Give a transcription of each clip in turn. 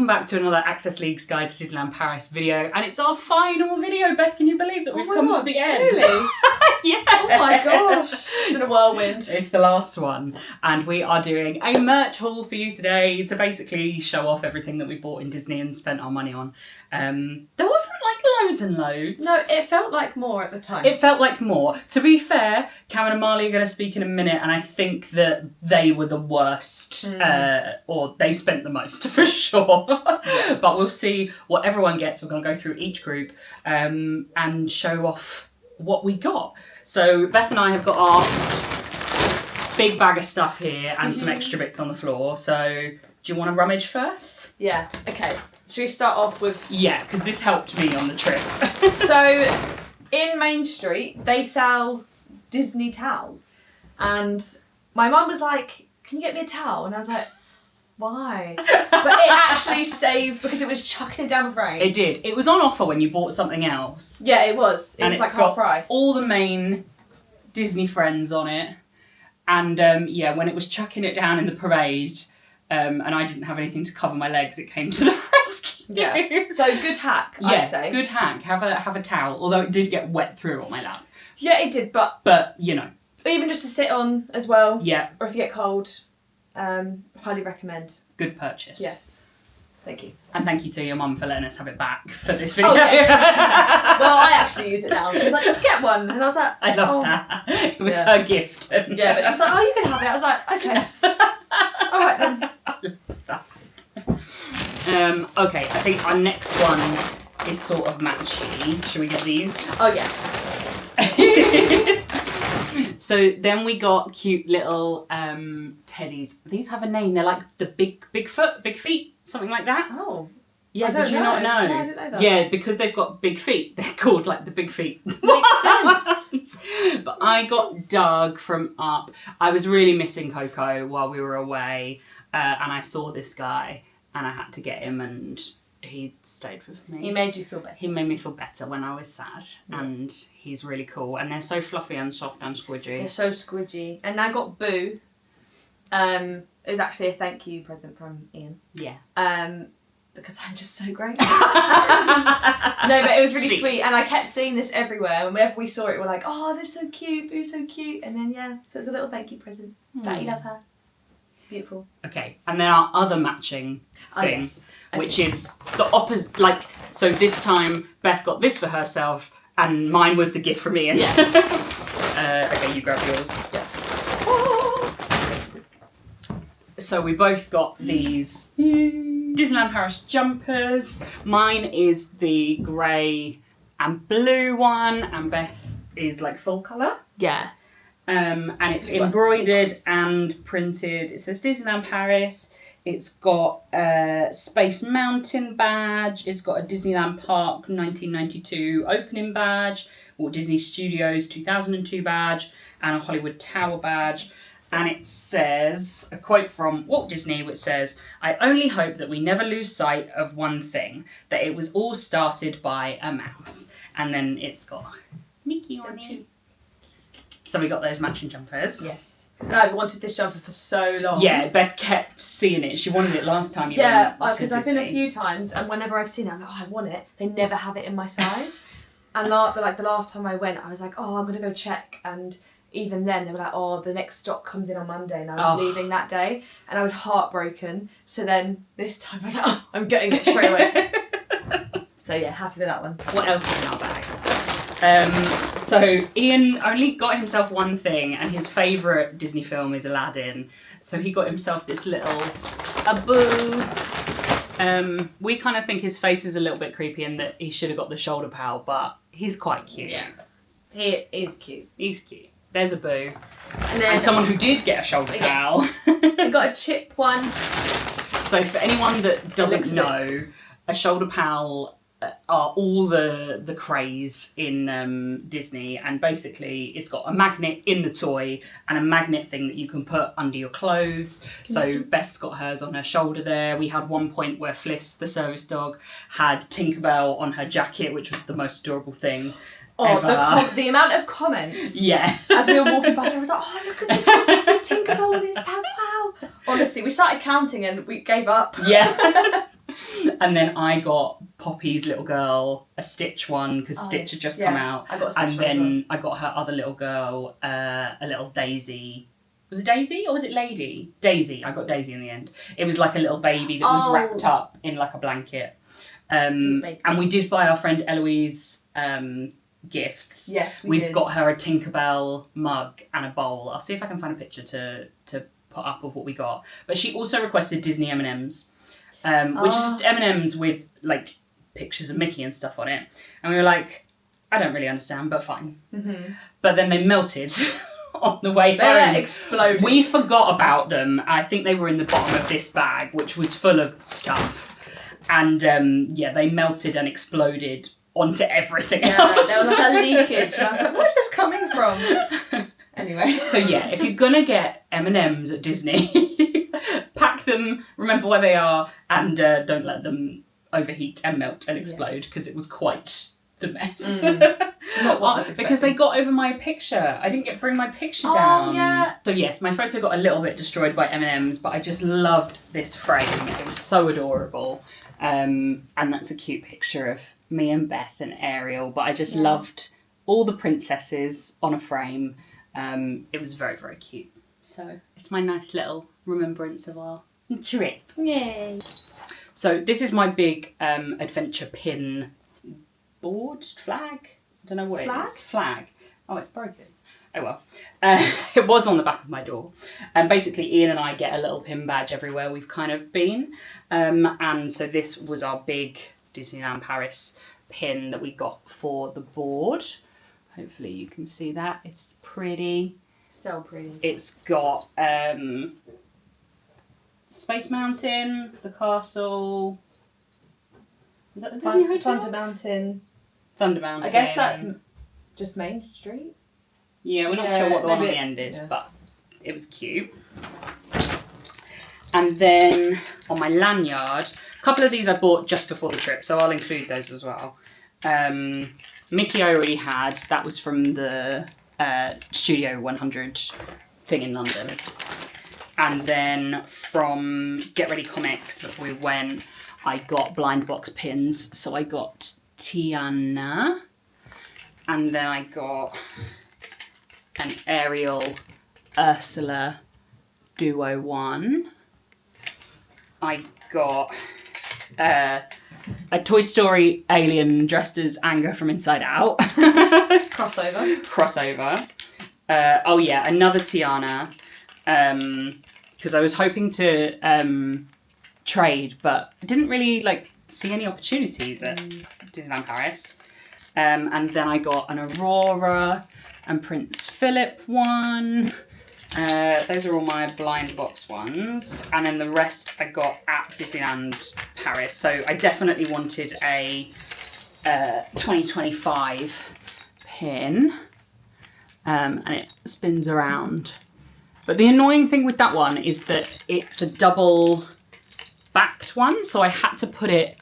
welcome back to another Access League's Guide to Disneyland Paris video, and it's our final video. Beth, can you believe that we've come to the end? Really? Yeah. Oh my gosh. It's been a whirlwind. It's the last one, and we are doing a merch haul for you today to basically show off everything that we bought in Disney and spent our money on. There wasn't like loads and loads. No, it felt like more at the time. It felt like more. To be fair, Cam and Imali are going to speak in a minute, and I think that they were the worst, or they spent the most for sure. Yeah. But we'll see what everyone gets. We're going to go through each group and show off what we got. So Beth and I have got our big bag of stuff here and some extra bits on the floor. So do you want to rummage first? Yeah, okay. Should we start off with... Yeah, because this helped me on the trip. So, in Main Street, they sell Disney towels. And my mum was like, can you get me a towel? And I was like, why? But it actually saved, because it was chucking it down with rain. It did. It was on offer when you bought something else. Yeah, it was. It was like half price. All the main Disney friends on it. And yeah, when it was chucking it down in the parade, and I didn't have anything to cover my legs, it came to the rescue. Yeah. So good hack, I'd say. Good hack. Have a towel. Although it did get wet through on my lap. Yeah, it did, but you know. Even just to sit on as well. Yeah. Or if you get cold, highly recommend. Good purchase. Yes. Thank you. And thank you to your mum for letting us have it back for this video. Oh, yes. Well, I actually use it now. She was like, just get one. And I was like, I love that. It was her gift. Yeah, but she was like, oh, you can have it. I was like, okay. All right then. Okay, I think our next one is sort of matchy. Should we get these? Oh, yeah. So then we got cute little teddies. These have a name. They're like the big feet, something like that. Oh. Yeah, did you not know? No, I didn't know that. Yeah, because they've got big feet. They're called like the big feet. Makes sense. But I got Doug from Up. I was really missing Coco while we were away, and I saw this guy, and I had to get him, and he stayed with me. He made you feel better. He made me feel better when I was sad, and he's really cool. And they're so fluffy and soft and squidgy. They're so squidgy. And I got Boo. It was actually a thank you present from Ian. Yeah. Because I'm just so grateful. No, but it was really sweet, and I kept seeing this everywhere, and whenever we saw it, we're like, oh, they're so cute, Boo's so cute. And then, yeah, so it was a little thank you present. That you love her. It's beautiful. Okay, and then our other matching thing, which is the opposite, like, so this time Beth got this for herself, and mine was the gift from Ian. Yes. Okay, you grab yours. Yeah. So we both got these Disneyland Paris jumpers. Mine is the grey and blue one, and Beth is like full colour. Yeah. And it's embroidered and printed. It says Disneyland Paris. It's got a Space Mountain badge. It's got a Disneyland Park 1992 opening badge, Walt Disney Studios 2002 badge, and a Hollywood Tower badge. And it says, a quote from Walt Disney, which says, "I only hope that we never lose sight of one thing, that it was all started by a mouse." And then it's got Mickey on it. So we got those matching jumpers. Yes. And I wanted this jumper for so long. Yeah, Beth kept seeing it. She wanted it last time you went to because I've been a Disney. few times, and whenever I've seen it, I'm like, oh, I want it. They never have it in my size. And the last time I went, I was like, oh, I'm going to go check. And even then, they were like, oh, the next stock comes in on Monday, and I was leaving that day. And I was heartbroken. So then this time, I was like, oh, I'm getting it straight away. So yeah, happy with that one. What else is in our bag? So Ian only got himself one thing, and his favourite Disney film is Aladdin. So he got himself this little Abu. We kind of think his face is a little bit creepy and that he should have got the shoulder pal, but he's quite cute. Yeah, he is cute. He's cute. There's a Boo. And then someone who did get a shoulder pal. I got a chip one. So for anyone that doesn't know, a shoulder pal are all the craze in Disney, and basically it's got a magnet in the toy and a magnet thing that you can put under your clothes. So Beth's got hers on her shoulder there. We had one point where Fliss, the service dog, had Tinkerbell on her jacket, which was the most adorable thing ever. The amount of comments. Yeah. As we were walking past, I was like, oh, look at the Tinkerbell with his pow wow. Honestly, we started counting and we gave up. Yeah. And then I got Poppy's little girl a Stitch one because Stitch had just come out. I got a Stitch and then I got her other little girl a little Daisy. Was it Daisy or was it Lady? Daisy. I got Daisy in the end. It was like a little baby that was wrapped up in like a blanket. And we did buy our friend Eloise gifts. Yes, We've got her a Tinkerbell mug and a bowl. I'll see if I can find a picture to put up of what we got. But she also requested Disney M&Ms, which is just M&Ms with like pictures of Mickey and stuff on it. And we were like, I don't really understand, but fine. Mm-hmm. But then they melted on the way home. They exploded. We forgot about them. I think they were in the bottom of this bag, which was full of stuff. And they melted and exploded onto everything else. There was like a leakage. And I was like, where's this coming from? Anyway. So yeah, if you're gonna get M&Ms at Disney, pack them, remember where they are, and don't let them overheat and melt and explode, because it was quite the mess. Not what I was expecting. Because they got over my picture. I didn't bring my picture down. Yeah. So yes, my photo got a little bit destroyed by M&Ms, but I just loved this frame. It was so adorable. And that's a cute picture of me and Beth and Ariel, but I just loved all the princesses on a frame. It was very, very cute. So it's my nice little remembrance of our trip. Yay. So this is my big adventure pin board, flag? I don't know what it is. Flag. Oh, it's broken. Oh well. It was on the back of my door. And basically Ian and I get a little pin badge everywhere we've kind of been. And so this was our big Disneyland Paris pin that we got for the board. Hopefully you can see that. It's pretty. So pretty. It's got Space Mountain, the castle. Is that the Disney Hotel? Thunder Mountain. Thunder Mountain. I guess that's just Main Street. Yeah, we're not sure what the one on the end is, but it was cute. And then on my lanyard, a couple of these I bought just before the trip, so I'll include those as well. Mickey I already had. That was from the Studio 100 thing in London. And then from Get Ready Comics that we went, I got blind box pins. So I got Tiana, and then I got an Ariel Ursula Duo 1. I got a Toy Story alien dressed as Anger from Inside Out. Crossover. Another Tiana. Because I was hoping to trade, but I didn't really see any opportunities at Disneyland Paris. And then I got an Aurora and Prince Philip one. Those are all my blind box ones. And then the rest I got at Disneyland Paris. So I definitely wanted a 2025 pin. And it spins around. But the annoying thing with that one is that it's a double backed one. So I had to put it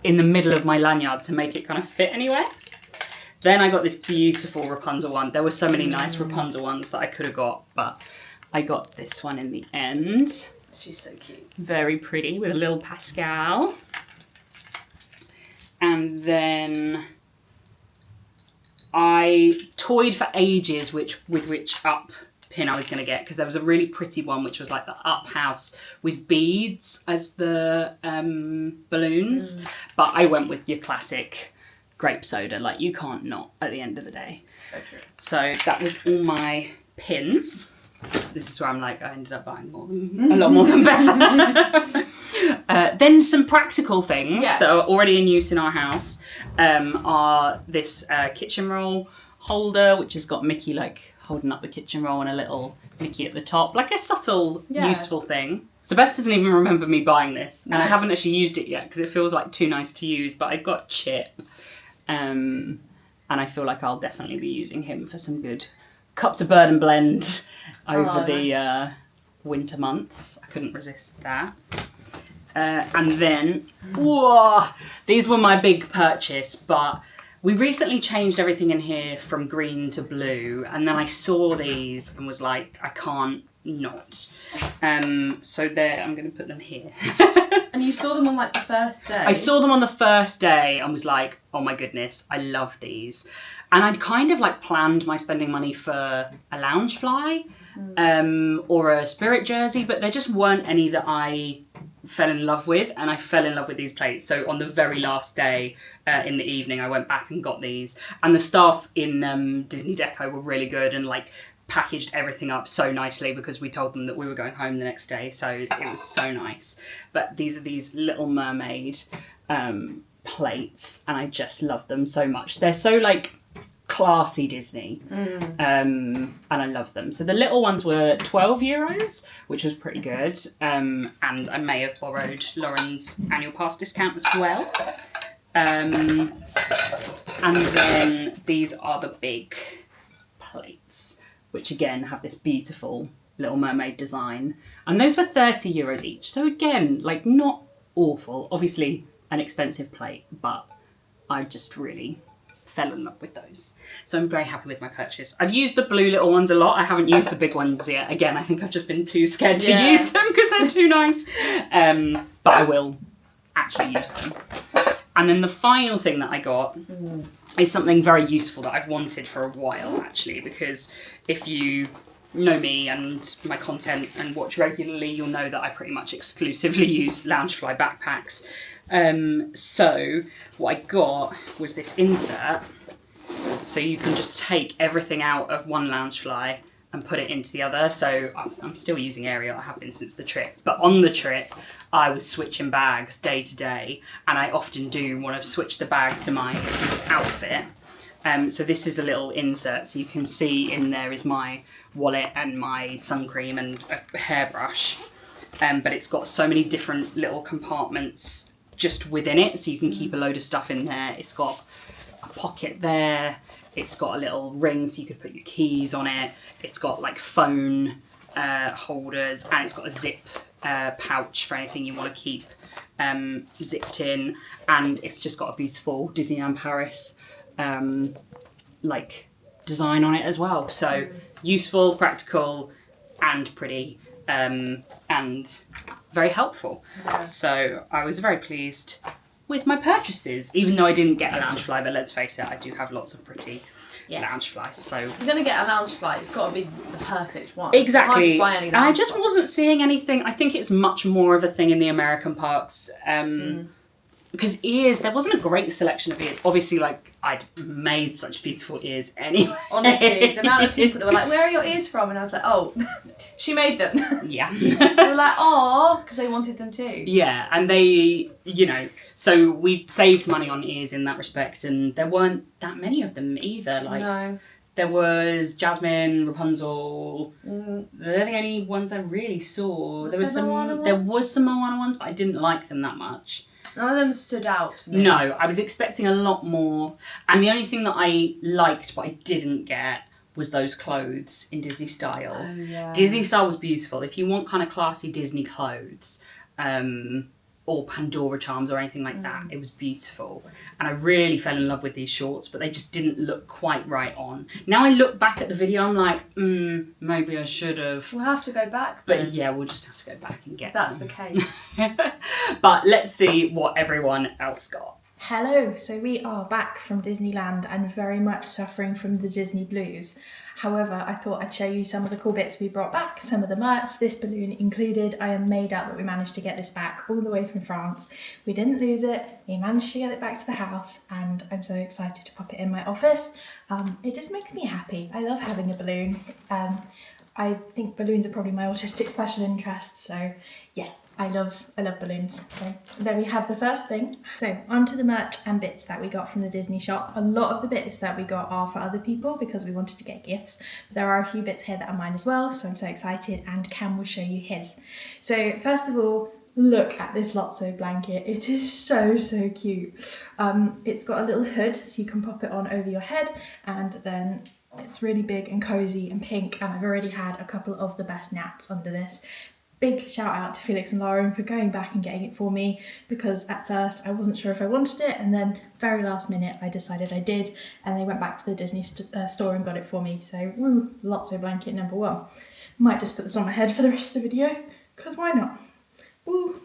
in the middle of my lanyard to make it kind of fit anywhere. Then I got this beautiful Rapunzel one. There were so many nice Rapunzel ones that I could have got, but I got this one in the end. She's so cute. Very pretty with a little Pascal. And then I toyed for ages with which up pin I was going to get, because there was a really pretty one which was like the up house with beads as the balloons. But I went with your classic grape soda, you can't not at the end of the day. So true. So that was all my pins. This is where I'm I ended up buying a lot more than Beth. Then some practical things that are already in use in our house are this kitchen roll holder, which has got Mickey holding up the kitchen roll and a little Mickey at the top, a subtle, useful thing. So Beth doesn't even remember me buying this, and I haven't actually used it yet because it feels too nice to use, but I got Chip. And I feel I'll definitely be using him for some good cups of bird and blend over the winter months. I couldn't resist that. And then, these were my big purchase, but we recently changed everything in here from green to blue, and then I saw these and was I can't not. So there, I'm going to put them here. And you saw them on like the first day? I saw them on the first day and was like, oh my goodness, I love these. And I'd kind of like planned my spending money for a Loungefly or a Spirit jersey, but there just weren't any that I fell in love with, and I fell in love with these plates. So on the very last day in the evening, I went back and got these. And the staff in Disney Deco were really good and like packaged everything up so nicely because we told them that we were going home the next day. So it was so nice. But these are these Little Mermaid plates, and I just love them so much. They're so like classy Disney, and I love them. So the little ones were €12, which was pretty good, and I may have borrowed Lauren's annual pass discount as well. And then these are the big plates, which again have this beautiful Little Mermaid design, and those were €30 each. So again, like not awful, obviously an expensive plate, but I just really fell in love with those. So I'm very happy with my purchase. I've used the blue little ones a lot. I haven't used the big ones yet. Again, I think I've just been too scared to use them because they're too nice. But I will actually use them. And then the final thing that I got is something very useful that I've wanted for a while, actually, because if you know me and my content and watch regularly, you'll know that I pretty much exclusively use Loungefly backpacks. So what I got was this insert, so you can just take everything out of one Loungefly and put it into the other. So I'm still using Ariel, I have been since the trip, but on the trip I was switching bags day to day, and I often do want to switch the bag to my outfit. So this is a little insert, so you can see in there is my wallet and my sun cream and a hairbrush, but it's got so many different little compartments just within it, so you can keep a load of stuff in there. It's got a pocket there, it's got a little ring so you could put your keys on it, it's got like phone holders, and it's got a zip pouch for anything you want to keep zipped in, and it's just got a beautiful Disneyland Paris like design on it as well. So useful, practical, and pretty, and very helpful. Yeah. So I was very pleased with my purchases, even though I didn't get a Loungefly, but let's face it, I do have lots of pretty Loungeflies. So if you're going to get a Loungefly, it's got to be the perfect one. Exactly. You can't just buy any and I just wasn't seeing anything. I think it's much more of a thing in the American parks. Because ears, there wasn't a great selection of ears. Obviously, like, I'd made such beautiful ears anyway. Honestly, the amount of people that were like, where are your ears from? And I was like, oh, she made them. Yeah. They were like, oh, because they wanted them too. Yeah, and they, you know, so we saved money on ears in that respect, and there weren't that many of them either. Like, no. There was Jasmine, Rapunzel. They're the only ones I really saw. There was some Moana ones, but I didn't like them that much. None of them stood out to me. No, I was expecting a lot more. And the only thing that I liked but I didn't get was those clothes in Disney style. Oh, yeah. Disney style was beautiful. If you want kind of classy Disney clothes, or Pandora charms or anything like that, it was beautiful. And I really fell in love with these shorts, but they just didn't look quite right on. Now I look back at the video, I'm like, maybe I should have. We'll have to go back then. But yeah, we'll just have to go back and get That's them. the case. But let's see what everyone else got. Hello, so we are back from Disneyland and very much suffering from the Disney blues. However, I thought I'd show you some of the cool bits we brought back, some of the merch, this balloon included. I am made up that we managed to get this back all the way from France. We didn't lose it, we managed to get it back to the house, and I'm so excited to pop it in my office. It just makes me happy. I love having a balloon. I think balloons are probably my autistic special interest, so yeah. I love balloons. So there we have the first thing. So onto the merch and bits that we got from the Disney shop. A lot of the bits that we got are for other people because we wanted to get gifts. But there are a few bits here that are mine as well, so I'm so excited, and Cam will show you his. So first of all, look at this Lotso blanket. It is so cute. It's got a little hood so you can pop it on over your head, and then it's really big and cozy and pink, and I've already had a couple of the best naps under this. Big shout out to Felix and Lauren for going back and getting it for me, because at first I wasn't sure if I wanted it, and then very last minute I decided I did, and they went back to the Disney store and got it for me. So Lotso blanket number one. Might just put this on my head for the rest of the video, because why not? Woo.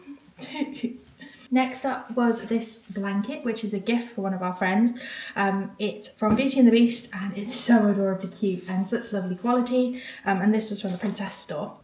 Next up was this blanket, which is a gift for one of our friends. It's from Beauty and the Beast, and it's so adorably cute and such lovely quality. And this was from the Princess store.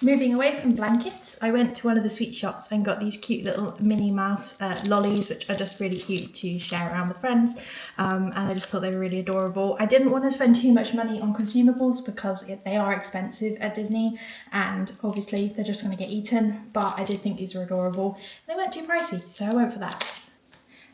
Moving away from blankets, I went to one of the sweet shops and got these cute little Minnie Mouse lollies, which are just really cute to share around with friends. And I just thought they were really adorable. I didn't want to spend too much money on consumables because they are expensive at Disney, and obviously they're just going to get eaten, but I did think these were adorable. They weren't too pricey, so I went for that.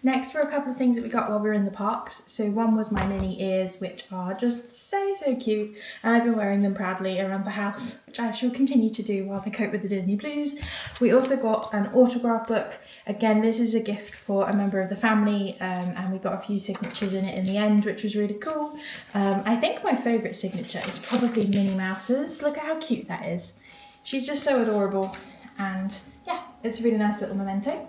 Next were a couple of things that we got while we were in the parks. So one was my mini ears, which are just so cute, and I've been wearing them proudly around the house, which I shall continue to do while I cope with the Disney blues. We also got an autograph book. Again, this is a gift for a member of the family, and we got a few signatures in it in the end, which was really cool. I think my favourite signature is probably Minnie Mouse's. Look at how cute that is. She's just so adorable, and yeah, it's a really nice little memento.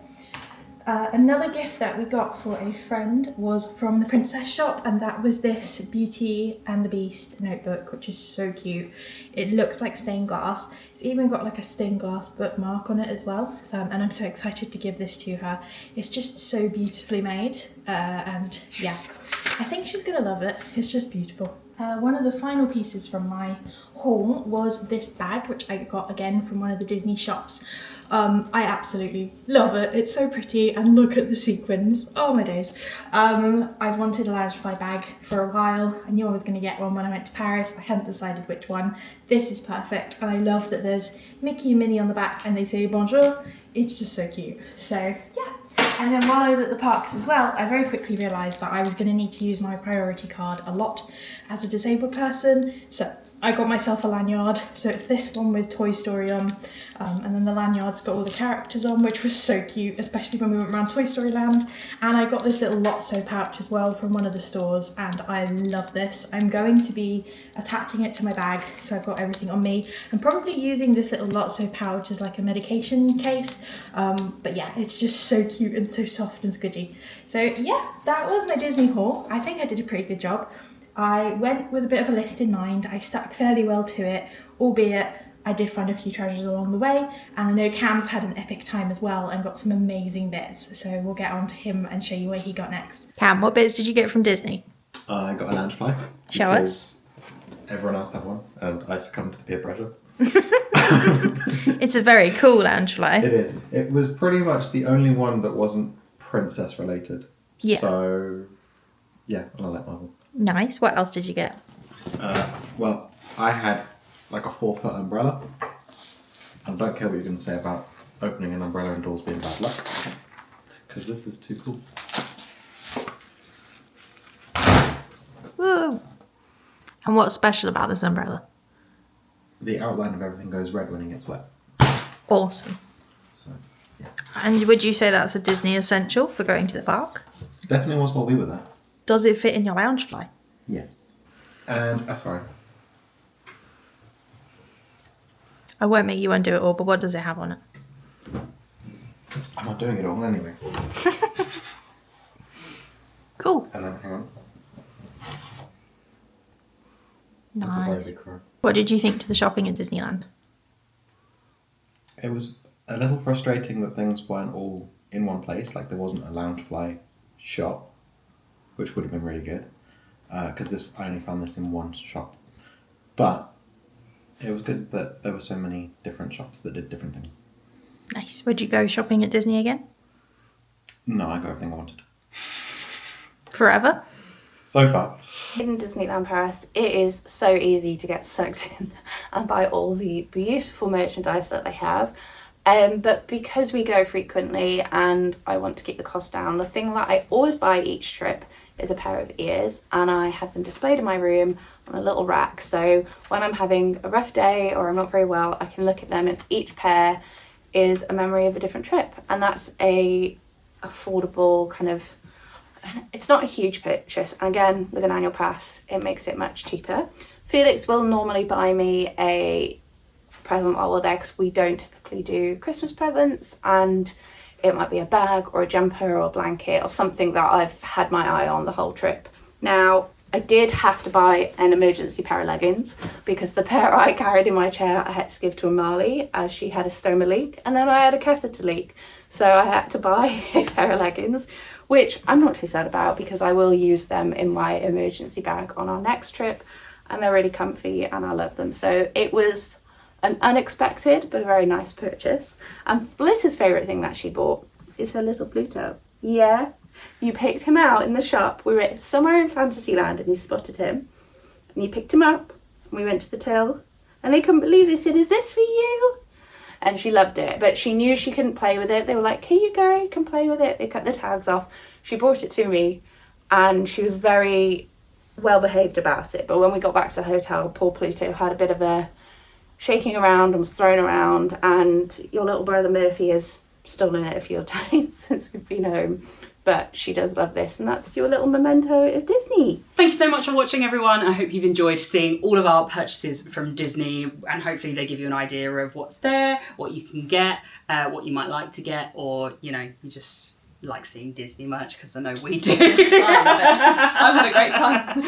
Another gift that we got for a friend was from the Princess shop, and that was this Beauty and the Beast notebook, which is so cute. It looks like stained glass. It's even got like a stained glass bookmark on it as well, and I'm so excited to give this to her. It's just so beautifully made, and yeah, I think she's gonna love it. It's just beautiful. One of the final pieces from my haul was this bag, which I got again from one of the Disney shops. I absolutely love it. It's so pretty, and look at the sequins. Oh my days. I've wanted a Loungefly bag for a while. I knew I was going to get one when I went to Paris. I hadn't decided which one. This is perfect, and I love that there's Mickey and Minnie on the back and they say bonjour. It's just so cute. So yeah. And then while I was at the parks as well, I very quickly realised that I was going to need to use my priority card a lot as a disabled person. So I got myself a lanyard. So it's this one with Toy Story on, and then the lanyard's got all the characters on, which was so cute, especially when we went around Toy Story Land. And I got this little Lotso pouch as well from one of the stores, and I love this. I'm going to be attaching it to my bag, so I've got everything on me. I'm probably using this little Lotso pouch as like a medication case, but yeah, it's just so cute and so soft and squidgy. So yeah, that was my Disney haul. I think I did a pretty good job. I went with a bit of a list in mind. I stuck fairly well to it, albeit I did find a few treasures along the way, and I know Cam's had an epic time as well and got some amazing bits, so we'll get on to him and show you what he got next. Cam, what bits did you get from Disney? I got a Loungefly. Show us. Everyone else had one, and I succumbed to the peer pressure. It's a very cool Loungefly. It is. It was pretty much the only one that wasn't princess related. Yeah. So, yeah, I like Marvel. Nice. What else did you get? Well, I had like a 4-foot umbrella. And I don't care what you're going to say about opening an umbrella and doors being bad luck, because this is too cool. Woo! And what's special about this umbrella? The outline of everything goes red when it gets wet. Awesome. So, yeah. And would you say that's a Disney essential for going to the park? Definitely was while we were there. Does it fit in your Loungefly? Yes. And a phone. I won't make you undo it all, but what does it have on it? I'm not doing it all anyway. Cool. And then, hang on. That's a very Nice. big crow. What did you think to the shopping at Disneyland? It was a little frustrating that things weren't all in one place, like there wasn't a Loungefly shop, which would have been really good, because I only found this in one shop. But it was good that there were so many different shops that did different things. Nice. Would you go shopping at Disney again? No, I got everything I wanted. Forever? So far. In Disneyland Paris, it is so easy to get sucked in and buy all the beautiful merchandise that they have. But because we go frequently and I want to keep the cost down, the thing that I always buy each trip is a pair of ears, and I have them displayed in my room on a little rack. So when I'm having a rough day or I'm not very well, I can look at them, and each pair is a memory of a different trip. And that's a affordable kind of, it's not a huge purchase, and again with an annual pass it makes it much cheaper. Felix will normally buy me a present while we're there, because we don't typically do Christmas presents, and it might be a bag or a jumper or a blanket or something that I've had my eye on the whole trip. Now I did have to buy an emergency pair of leggings because the pair I carried in my chair I had to give to Imali as she had a stoma leak, and then I had a catheter leak. So I had to buy a pair of leggings, which I'm not too sad about because I will use them in my emergency bag on our next trip, and they're really comfy and I love them. So it was an unexpected but a very nice purchase. And Fliss's favourite thing that she bought is her little Pluto. Yeah. You picked him out in the shop. We were somewhere in Fantasyland and you spotted him. And you picked him up and we went to the till. And they couldn't believe it. They said, "Is this for you?" And she loved it. But she knew she couldn't play with it. They were like, "Here you go, you can play with it." They cut the tags off. She brought it to me and she was very well behaved about it. But when we got back to the hotel, poor Pluto had a bit of a shaking around and was thrown around. And your little brother Murphy has stolen it a few times since we've been home. But she does love this, and that's your little memento of Disney. Thank you so much for watching, everyone. I hope you've enjoyed seeing all of our purchases from Disney, and hopefully they give you an idea of what's there, what you can get, what you might like to get, or, you know, you just like seeing Disney merch, because I know we do. I love it. I've had a great time.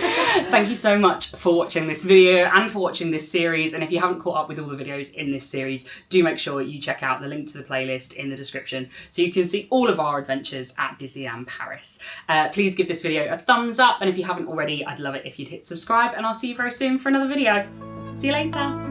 Thank you so much for watching this video and for watching this series. And if you haven't caught up with all the videos in this series, do make sure you check out the link to the playlist in the description so you can see all of our adventures at Disneyland Paris. Please give this video a thumbs up, and if you haven't already, I'd love it if you'd hit subscribe, and I'll see you very soon for another video. See you later.